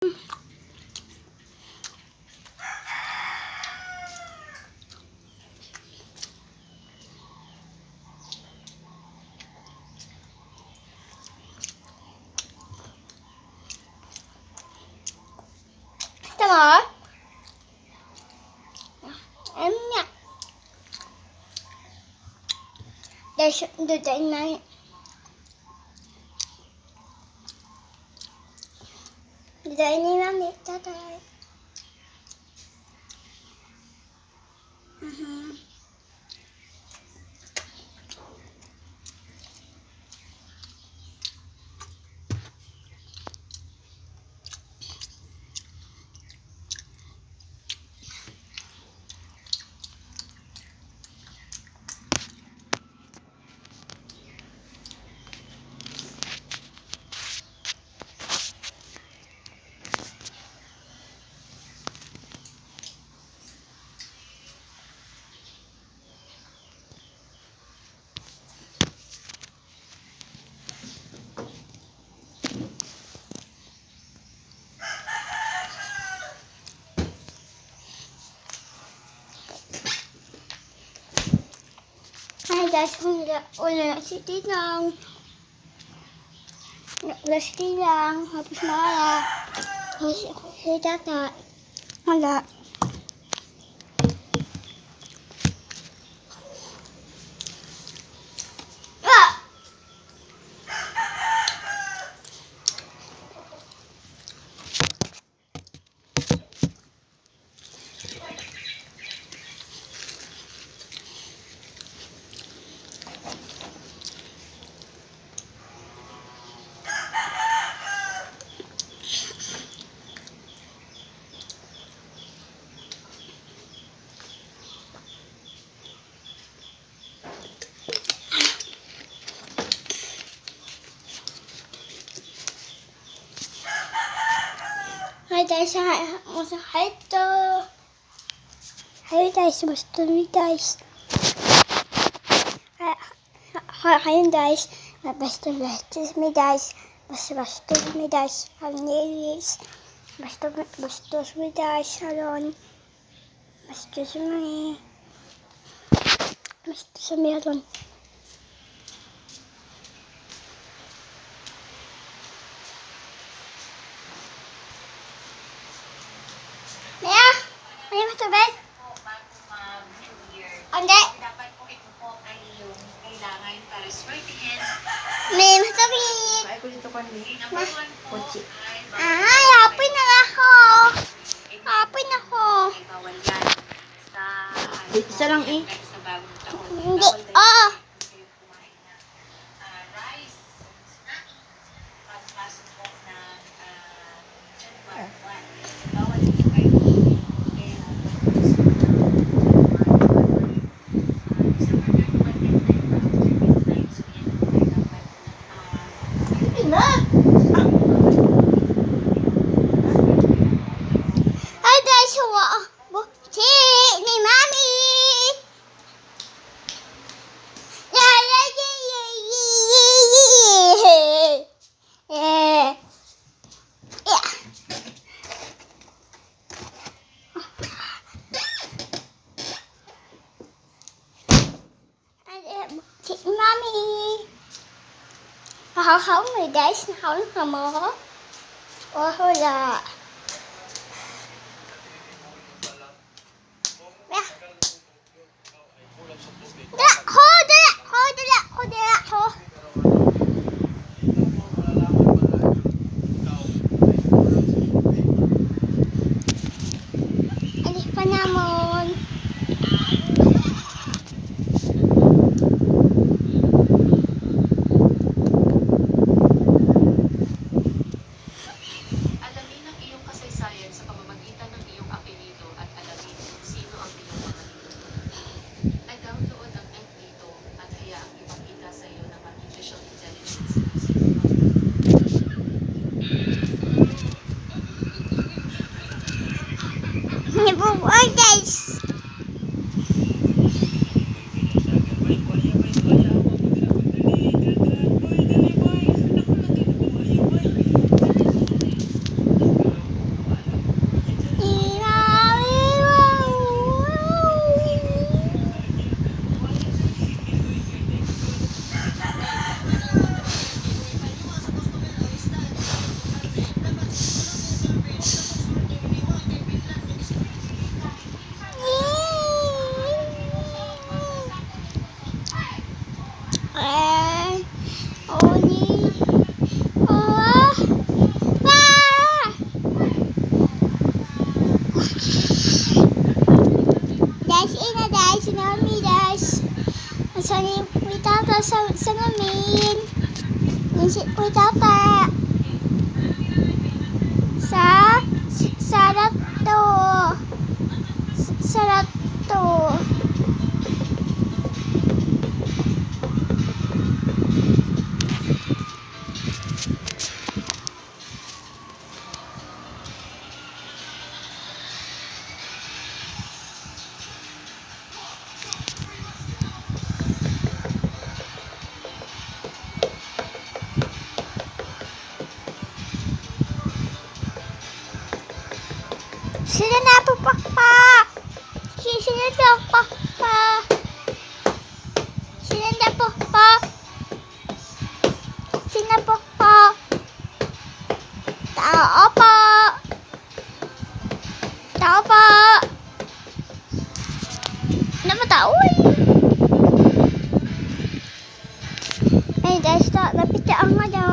Tama? Nya. There's the night. Đây ni mami tata. Hai guys, udah siti lang. Udah siti lang. Habis marah. Habis data. Wala. Hai guys, Hai guys, basta mi guys. Hai guys, basta mi guys. Basta mi guys. Basta mi guys. Salon. Basta mi. Basta mi salon. May matubig? Hindi. Dapat po ito po ay yung kailangan para swertihin. May matubig. Ay, ko dito pa ni. Number 1 po Kotse. ay Happy na ako. Happy na ako. ay bawal yan sa Isa lang eh. sa bagong taon. Hindi. Bawal tayo kayo kumain ng rice, snacking, pagpasok po ng January 1. Bawal din kayo Hi guys, buti ni Mami. Mami. Không người đấy không hả mơ. Ủa thôi là alamin ang iyong kasaysayan sa pamamagitan ng iyong apelyido at alamin kung sino ang iyong mga ninuno. I-download ang app dito at hayaang ipakita sa iyo ng artificial intelligence kung sino ang guys. salamin. Nisit ko tata. Sarap to. Sarap to. Sila na po pa. Sila na po pa. Sila na po pa. Sila po pa. Tao po. Tao po. Ano ba tao eh? Ay, guys, lapit na ang ano.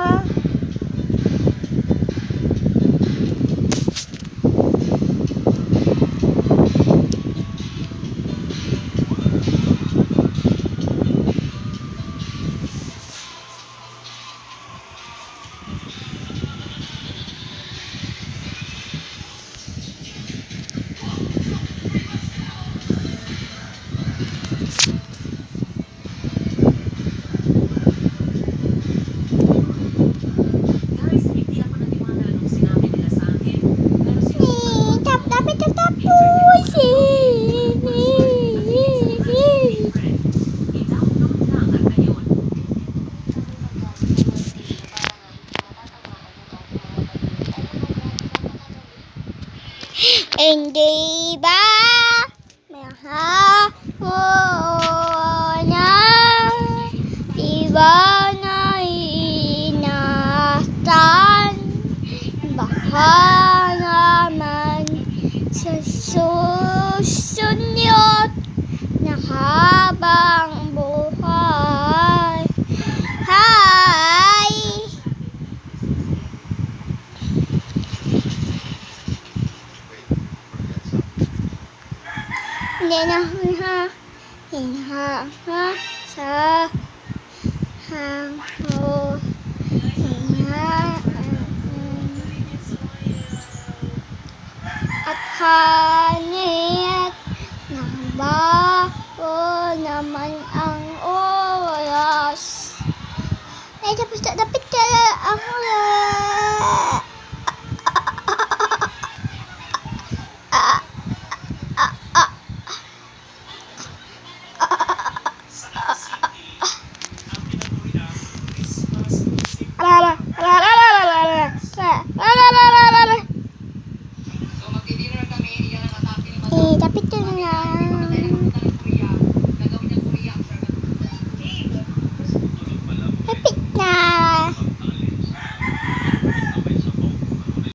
Guys, hindi ako naniwala nung sinabi nila sa akin. Pero siguro, Tapos. i-download lang at ayun. Hindi ba mahahona? Di ba naiinatan? Baka naman sa susunod na habang buhay. Hi! Hindi na hinha sa hango at hanit ng bago naman ang oras. Ay, tapos na, dapat ka ang oras.